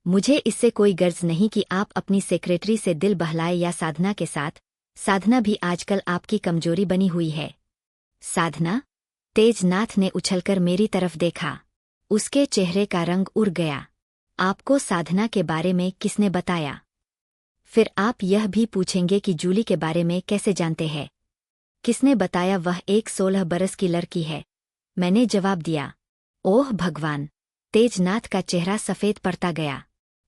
मुझे इससे कोई गर्ज नहीं कि आप अपनी सेक्रेटरी से दिल बहलाए या साधना के साथ। साधना भी आजकल आपकी कमजोरी बनी हुई है। साधना? तेजनाथ ने उछलकर मेरी तरफ देखा। उसके चेहरे का रंग उड़ गया। आपको साधना के बारे में किसने बताया? फिर आप यह भी पूछेंगे कि जूली के बारे में कैसे जानते हैं? किसने बताया? वह एक 16 बरस की लड़की है, मैंने जवाब दिया। ओह भगवान! तेजनाथ का चेहरा सफेद पड़ता गया।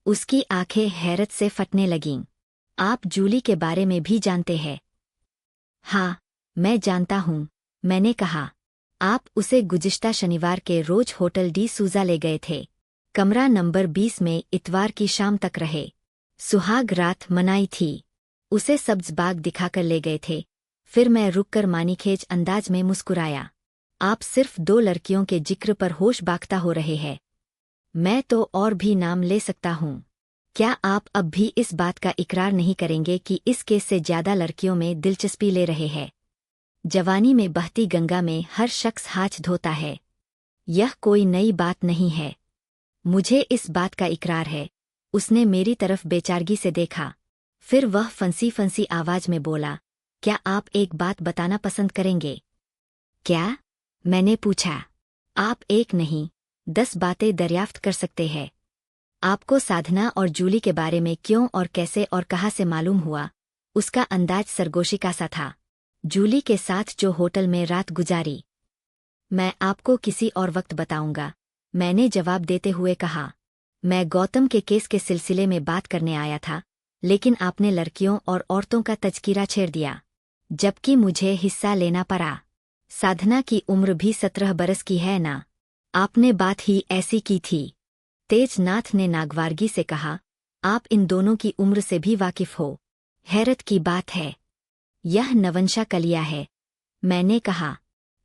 उसकी आंखें हैरत से फटने लगीं। आप जूली के बारे में भी जानते हैं? हाँ, मैं जानता हूँ, मैंने कहा। आप उसे गुज़िश्ता शनिवार के रोज होटल डी सूजा ले गए थे। कमरा नंबर 20 में इतवार की शाम तक रहे। सुहाग रात मनाई थी। उसे सब्ज बाग दिखाकर ले गए थे। फिर मैं रुककर मानीखेज अंदाज में मुस्कुराया। आप सिर्फ 2 लड़कियों के जिक्र पर होश बाख्ता हो रहे हैं। मैं तो और भी नाम ले सकता हूँ। क्या आप अब भी इस बात का इकरार नहीं करेंगे कि इस केस से ज्यादा लड़कियों में दिलचस्पी ले रहे हैं? जवानी में बहती गंगा में हर शख्स हाथ धोता है। यह कोई नई बात नहीं है। मुझे इस बात का इकरार है। उसने मेरी तरफ बेचारगी से देखा। फिर वह फंसी फंसी आवाज में बोला, क्या आप एक बात बताना पसंद करेंगे? क्या? मैंने पूछा। आप एक नहीं, 10 बातें दरियाफ्त कर सकते हैं। आपको साधना और जूली के बारे में क्यों और कैसे और कहाँ से मालूम हुआ? उसका अंदाज सरगोशी का सा था। जूली के साथ जो होटल में रात गुजारी। मैं आपको किसी और वक्त बताऊंगा, मैंने जवाब देते हुए कहा। मैं गौतम के केस के सिलसिले में बात करने आया था, लेकिन आपने लड़कियों और औरतों का तज़किरा छेड़ दिया, जबकि मुझे हिस्सा लेना पड़ा। साधना की उम्र भी 17 बरस की है ना? आपने बात ही ऐसी की थी। तेजनाथ ने नागवारगी से कहा। आप इन दोनों की उम्र से भी वाकिफ हो। हैरत की बात है। यह नवंशा कलिया है, मैंने कहा।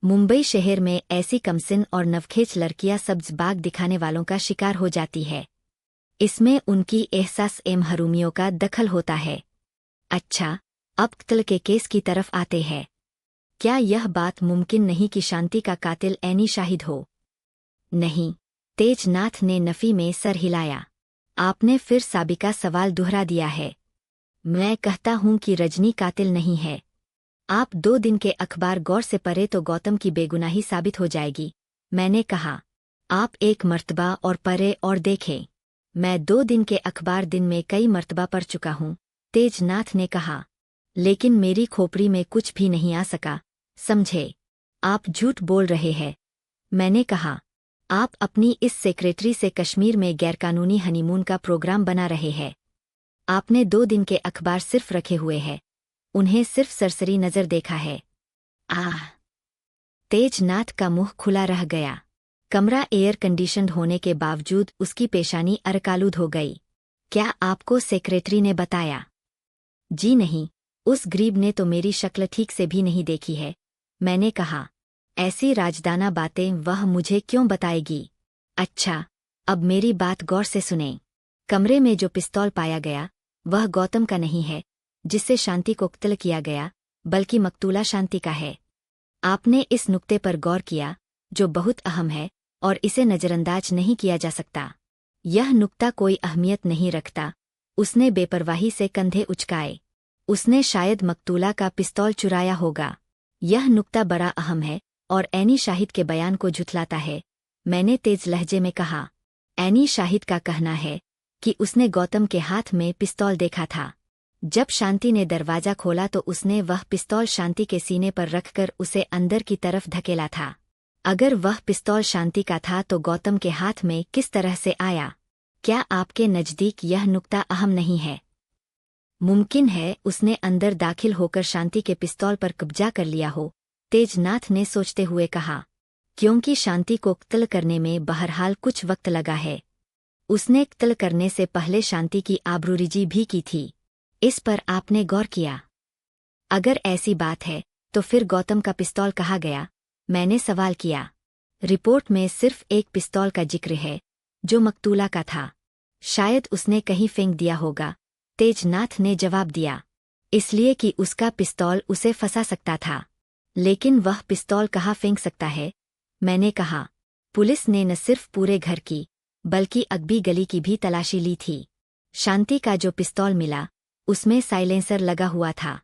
मुंबई शहर में ऐसी कमसिन और नवखेच लड़कियां सब्ज बाग दिखाने वालों का शिकार हो जाती है। इसमें उनकी एहसास महरूमियों का दखल होता है। अच्छा, अब कत्ल के केस की तरफ आते हैं। क्या यह बात मुमकिन नहीं कि शांति का कातिल एनी शाहिद हो? नहीं, तेजनाथ ने नफी में सर हिलाया। आपने फिर साबिका सवाल दोहरा दिया है। मैं कहता हूं कि रजनी कातिल नहीं है। आप 2 दिन के अखबार गौर से पढ़े तो गौतम की बेगुनाही साबित हो जाएगी, मैंने कहा। आप एक मर्तबा और पढ़े और देखें। मैं 2 दिन के अखबार दिन में कई मर्तबा पढ़ चुका हूं, तेजनाथ ने कहा। लेकिन मेरी खोपड़ी में कुछ भी नहीं आ सका, समझे? आप झूठ बोल रहे हैं, मैंने कहा। आप अपनी इस सेक्रेटरी से कश्मीर में गैरकानूनी हनीमून का प्रोग्राम बना रहे हैं। आपने 2 दिन के अखबार सिर्फ रखे हुए हैं, उन्हें सिर्फ सरसरी नजर देखा है। आह! तेजनाथ का मुंह खुला रह गया। कमरा एयर कंडीशनड होने के बावजूद उसकी पेशानी अरकालूद हो गई। क्या आपको सेक्रेटरी ने बताया? जी नहीं, उस गरीब ने तो मेरी शक्ल ठीक से भी नहीं देखी है, मैंने कहा। ऐसी राजदाना बातें वह मुझे क्यों बताएगी? अच्छा, अब मेरी बात गौर से सुनें। कमरे में जो पिस्तौल पाया गया, वह गौतम का नहीं है, जिससे शांति को कत्ल किया गया, बल्कि मकतूला शांति का है। आपने इस नुक्ते पर गौर किया, जो बहुत अहम है, और इसे नजरअंदाज नहीं किया जा सकता। यह नुक्ता कोई अहमियत नहीं रखता। उसने बेपरवाही से कंधे उचकाए। उसने शायद मकतूला का पिस्तौल चुराया होगा। यह नुक्ता बड़ा अहम है और एनी शाहिद के बयान को झुठलाता है, मैंने तेज लहजे में कहा। एनी शाहिद का कहना है कि उसने गौतम के हाथ में पिस्तौल देखा था। जब शांति ने दरवाजा खोला तो उसने वह पिस्तौल शांति के सीने पर रखकर उसे अंदर की तरफ धकेला था। अगर वह पिस्तौल शांति का था तो गौतम के हाथ में किस तरह से आया? क्या आपके नज़दीक यह नुक्ता अहम नहीं है? मुमकिन है उसने अंदर दाखिल होकर शांति के पिस्तौल पर कब्जा कर लिया हो, तेजनाथ ने सोचते हुए कहा। क्योंकि शांति को कत्ल करने में बहरहाल कुछ वक्त लगा है। उसने कत्ल करने से पहले शांति की आबरूरीजी भी की थी। इस पर आपने गौर किया? अगर ऐसी बात है तो फिर गौतम का पिस्तौल कहाँ गया? मैंने सवाल किया। रिपोर्ट में सिर्फ एक पिस्तौल का जिक्र है, जो मकतूला का था। शायद उसने कहीं फेंक दिया होगा, तेजनाथ ने जवाब दिया। इसलिए कि उसका पिस्तौल उसे फंसा सकता था। लेकिन वह पिस्तौल कहाँ फेंक सकता है? मैंने कहा। पुलिस ने न सिर्फ पूरे घर की, बल्कि अगबी गली की भी तलाशी ली थी। शांति का जो पिस्तौल मिला उसमें साइलेंसर लगा हुआ था।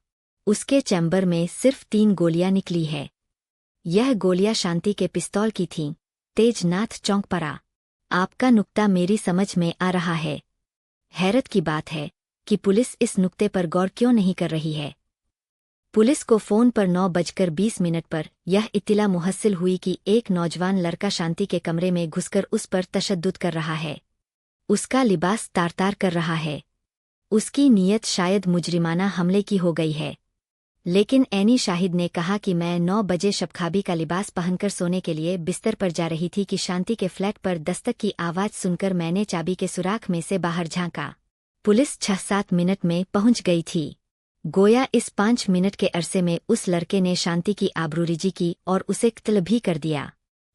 उसके चैम्बर में सिर्फ 3 गोलियां निकली है। यह गोलियां शांति के पिस्तौल की थीं। तेजनाथ चौंक पड़ा। आपका नुक्ता मेरी समझ में आ रहा है। हैरत की बात है कि पुलिस इस नुक्ते पर गौर क्यों नहीं कर रही है। पुलिस को फोन पर 9:20 पर यह इत्तिला मुहस्सिल हुई कि एक नौजवान लड़का शांति के कमरे में घुसकर उस पर तशद्दुद कर रहा है। उसका लिबास तार-तार कर रहा है। उसकी नीयत शायद मुजरिमाना हमले की हो गई है। लेकिन एनी शाहिद ने कहा कि मैं 9 बजे शबखाबी का लिबास पहनकर सोने के लिए बिस्तर पर जा रही थी कि शांति के फ्लैट पर दस्तक की आवाज़ सुनकर मैंने चाबी के सुराख में से बाहर झांका। पुलिस 6-7 मिनट में पहुंच गई थी। गोया इस 5 मिनट के अरसे में उस लड़के ने शांति की आबरूरीजी की और उसे कत्ल भी कर दिया।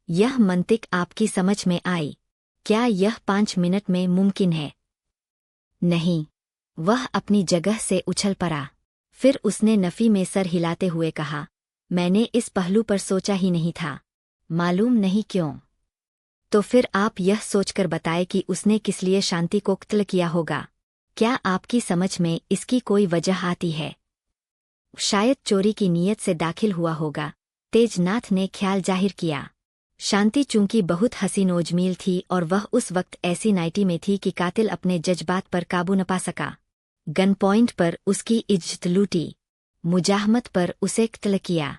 यह मंतिक आपकी समझ में आई? क्या यह 5 मिनट में मुमकिन है? नहीं। वह अपनी जगह से उछल पड़ा। फिर उसने नफ़ी में सर हिलाते हुए कहा, मैंने इस पहलू पर सोचा ही नहीं था। मालूम नहीं क्यों। तो फिर आप यह सोचकर बताए कि उसने किस लिए शांति को कत्ल किया होगा। क्या आपकी समझ में इसकी कोई वजह आती है? शायद चोरी की नीयत से दाखिल हुआ होगा, तेजनाथ ने ख्याल जाहिर किया। शांति चूंकि बहुत हसीन ओजमील थी और वह उस वक्त ऐसी नाइटी में थी कि कातिल अपने जज्बात पर काबू न पा सका। गन पॉइंट पर उसकी इज्जत लूटी, मुजाहमत पर उसे कत्ल किया,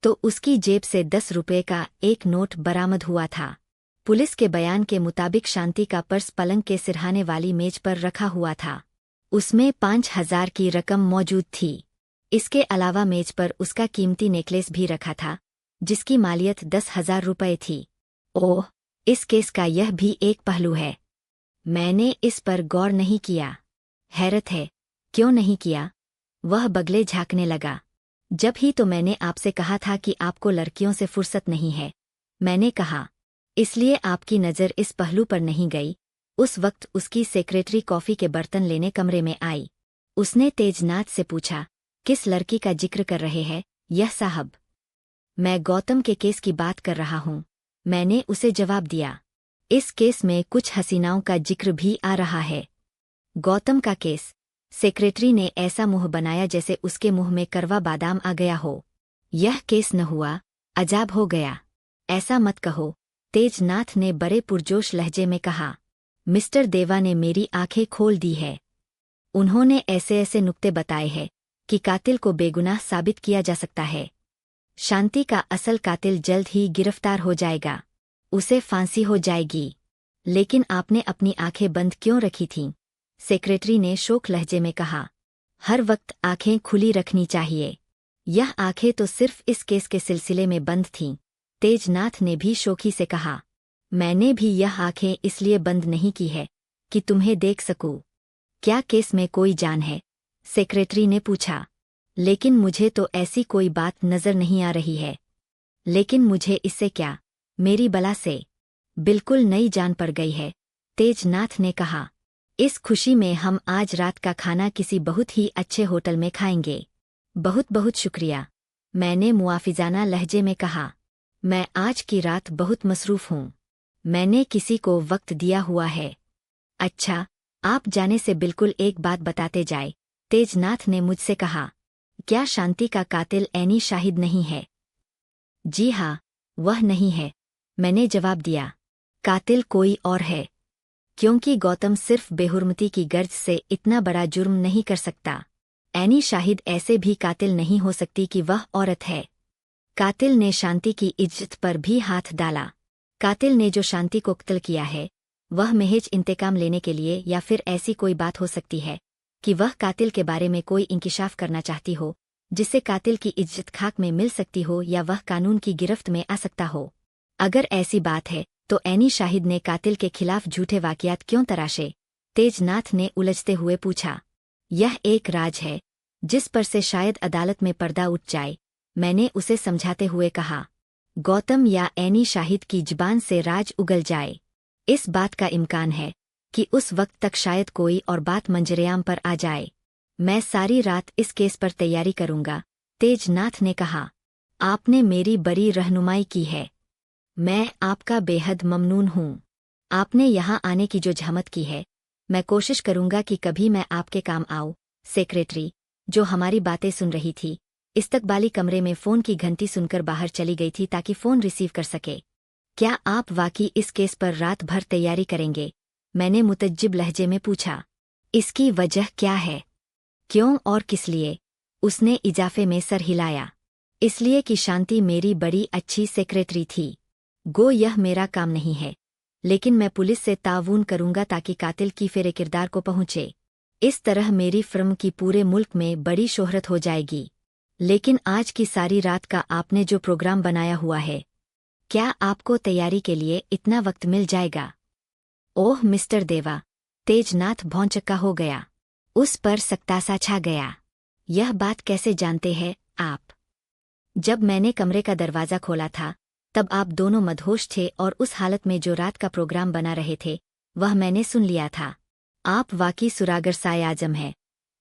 तो उसकी जेब से 10 रुपए का एक नोट बरामद हुआ था। पुलिस के बयान के मुताबिक शांति का पर्स पलंग के सिरहाने वाली मेज पर रखा हुआ था। उसमें 5,000 की रकम मौजूद थी। इसके अलावा मेज पर उसका कीमती नेकलेस भी रखा था, जिसकी मालियत 10,000 रुपए थी। ओह, इस केस का यह भी एक पहलू है। मैंने इस पर गौर नहीं किया। हैरत है, क्यों नहीं किया? वह बगले झांकने लगा। जब ही तो मैंने आपसे कहा था कि आपको लड़कियों से फुर्सत नहीं है। मैंने कहा, इसलिए आपकी नज़र इस पहलू पर नहीं गई। उस वक्त उसकी सेक्रेटरी कॉफ़ी के बर्तन लेने कमरे में आई। उसने तेजनाथ से पूछा, किस लड़की का जिक्र कर रहे हैं यह साहब? मैं गौतम के केस की बात कर रहा हूँ, मैंने उसे जवाब दिया। इस केस में कुछ हसीनाओं का जिक्र भी आ रहा है। गौतम का केस? सेक्रेटरी ने ऐसा मुंह बनाया जैसे उसके मुंह में करवा बादाम आ गया हो। यह केस न हुआ, अजाब हो गया। ऐसा मत कहो, तेजनाथ ने बड़े पुरजोश लहजे में कहा। मिस्टर देवा ने मेरी आंखें खोल दी है। उन्होंने ऐसे ऐसे नुक्ते बताए हैं कि कातिल को बेगुनाह साबित किया जा सकता है। शांति का असल कातिल जल्द ही गिरफ्तार हो जाएगा, उसे फांसी हो जाएगी। लेकिन आपने अपनी आंखें बंद क्यों रखी थीं? सेक्रेटरी ने शोक लहजे में कहा। हर वक्त आंखें खुली रखनी चाहिए। यह आंखें तो सिर्फ इस केस के सिलसिले में बंद थीं। तेजनाथ ने भी शोखी से कहा। मैंने भी यह आंखें इसलिए बंद नहीं की है कि तुम्हें देख सकूं। क्या केस में कोई जान है? सेक्रेटरी ने पूछा। लेकिन मुझे तो ऐसी कोई बात नजर नहीं आ रही है। लेकिन मुझे इससे क्या, मेरी बला से बिल्कुल नई जान पड़ गई है, तेजनाथ ने कहा। इस खुशी में हम आज रात का खाना किसी बहुत ही अच्छे होटल में खाएंगे। बहुत बहुत शुक्रिया, मैंने मुआफिजाना लहजे में कहा। मैं आज की रात बहुत मसरूफ हूँ। मैंने किसी को वक्त दिया हुआ है। अच्छा, आप जाने से बिल्कुल एक बात बताते जाए, तेजनाथ ने मुझसे कहा। क्या शांति का कातिल एनी शाहिद नहीं है? जी हाँ, वह नहीं है, मैंने जवाब दिया। कातिल कोई और है, क्योंकि गौतम सिर्फ बेहुरमती की गर्ज से इतना बड़ा जुर्म नहीं कर सकता। एनी शाहिद ऐसे भी कातिल नहीं हो सकती कि वह औरत है। कातिल ने शांति की इज्जत पर भी हाथ डाला। कातिल ने जो शांति को कत्ल किया है, वह महज इंतकाम लेने के लिए, या फिर ऐसी कोई बात हो सकती है कि वह कातिल के बारे में कोई इंकिशाफ करना चाहती हो, जिससे कातिल की इज्जत खाक में मिल सकती हो, या वह कानून की गिरफ्त में आ सकता हो। अगर ऐसी बात है तो एनी शाहिद ने कातिल के खिलाफ झूठे वाक़ियात क्यों तराशे? तेजनाथ ने उलझते हुए पूछा। यह एक राज है जिस पर से शायद अदालत में पर्दा उठ जाए, मैंने उसे समझाते हुए कहा। गौतम या एनी शाहिद की जुबान से राज उगल जाए, इस बात का इम्कान है कि उस वक्त तक शायद कोई और बात मंजरेआम पर आ जाए। मैं सारी रात इस केस पर तैयारी करूंगा, तेजनाथ ने कहा। आपने मेरी बड़ी रहनुमाई की है, मैं आपका बेहद ममनून हूँ। आपने यहाँ आने की जो जहमत की है, मैं कोशिश करूंगा कि कभी मैं आपके काम आऊं। सेक्रेटरी, जो हमारी बातें सुन रही थी, इस्तकबाली कमरे में फ़ोन की घंटी सुनकर बाहर चली गई थी ताकि फ़ोन रिसीव कर सके। क्या आप वाकई इस केस पर रात भर तैयारी करेंगे? मैंने मुतज्जिब लहजे में पूछा। इसकी वजह क्या है? क्यों और किस लिए? उसने इजाफे में सर हिलाया। इसलिए कि शांति मेरी बड़ी अच्छी सेक्रेटरी थी। गो यह मेरा काम नहीं है, लेकिन मैं पुलिस से ताऊन करूंगा ताकि कातिल की फेरे किरदार को पहुंचे। इस तरह मेरी फिल्म की पूरे मुल्क में बड़ी शोहरत हो जाएगी। लेकिन आज की सारी रात का आपने जो प्रोग्राम बनाया हुआ है, क्या आपको तैयारी के लिए इतना वक्त मिल जाएगा? ओह मिस्टर देवा, तेजनाथ भौंचक्का हो गया। उस पर सक्तासा छा गया। यह बात कैसे जानते हैं आप? जब मैंने कमरे का दरवाज़ा खोला था, तब आप दोनों मदहोश थे और उस हालत में जो रात का प्रोग्राम बना रहे थे, वह मैंने सुन लिया था। आप वाकई सुरागर साए आजम है।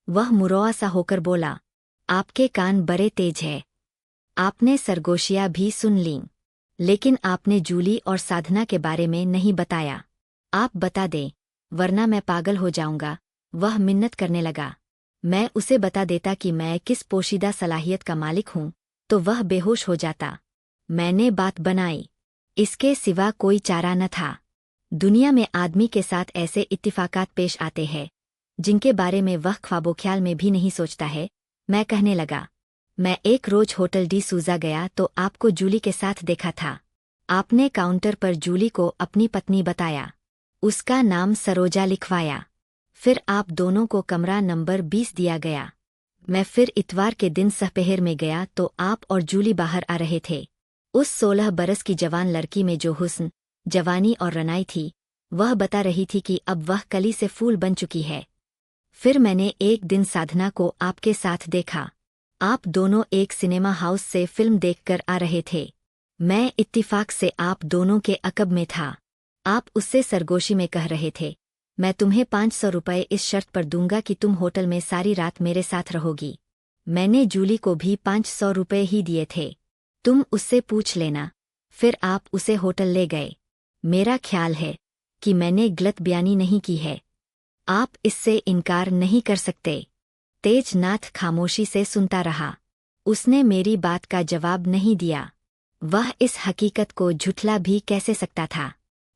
वह मुरौआ सा होकर बोला। आपके कान बड़े तेज है। आपने सरगोशियाँ भी सुन लीं, लेकिन आपने जूली और साधना के बारे में नहीं बताया। आप बता दें, वरना मैं पागल हो जाऊंगा। वह मिन्नत करने लगा। मैं उसे बता देता कि मैं किस पोशीदा सलाहियत का मालिक हूं, तो वह बेहोश हो जाता। मैंने बात बनाई। इसके सिवा कोई चारा न था। दुनिया में आदमी के साथ ऐसे इत्तिफाकात पेश आते हैं जिनके बारे में वह ख्वाबो ख्याल में भी नहीं सोचता है। मैं कहने लगा। मैं एक रोज होटल डी सूजा गया तो आपको जूली के साथ देखा था। आपने काउंटर पर जूली को अपनी पत्नी बताया। उसका नाम सरोजा लिखवाया। फिर आप दोनों को कमरा नंबर 20 दिया गया। मैं फिर इतवार के दिन सहपहर में गया तो आप और जूली बाहर आ रहे थे। उस 16 बरस की जवान लड़की में जो हुस्न, जवानी और रनाई थी, वह बता रही थी कि अब वह कली से फूल बन चुकी है। फिर मैंने एक दिन साधना को आपके साथ देखा। आप दोनों एक सिनेमा हाउस से फिल्म देखकर आ रहे थे। मैं इत्तिफाक से आप दोनों के अकब में था। आप उससे सरगोशी में कह रहे थे, मैं तुम्हें 500 रुपये इस शर्त पर दूंगा कि तुम होटल में सारी रात मेरे साथ रहोगी। मैंने जूली को भी 500 रुपये ही दिए थे। तुम उससे पूछ लेना। फिर आप उसे होटल ले गए। मेरा ख्याल है कि मैंने गलत बयानी नहीं की है। आप इससे इनकार नहीं कर सकते। तेजनाथ खामोशी से सुनता रहा। उसने मेरी बात का जवाब नहीं दिया। वह इस हकीकत को झुठला भी कैसे सकता था?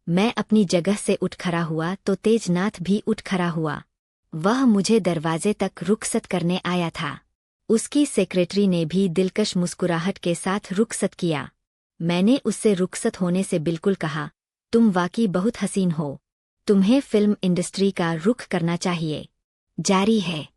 मैं अपनी जगह से उठ खड़ा हुआ तो तेजनाथ भी उठ खड़ा हुआ। वह मुझे दरवाजे तक रुखसत करने आया था। उसकी सेक्रेटरी ने भी दिलकश मुस्कुराहट के साथ रुखसत किया। मैंने उससे रुखसत होने से बिल्कुल कहा, तुम वाकई बहुत हसीन हो। तुम्हें फिल्म इंडस्ट्री का रुख करना चाहिए। जारी है।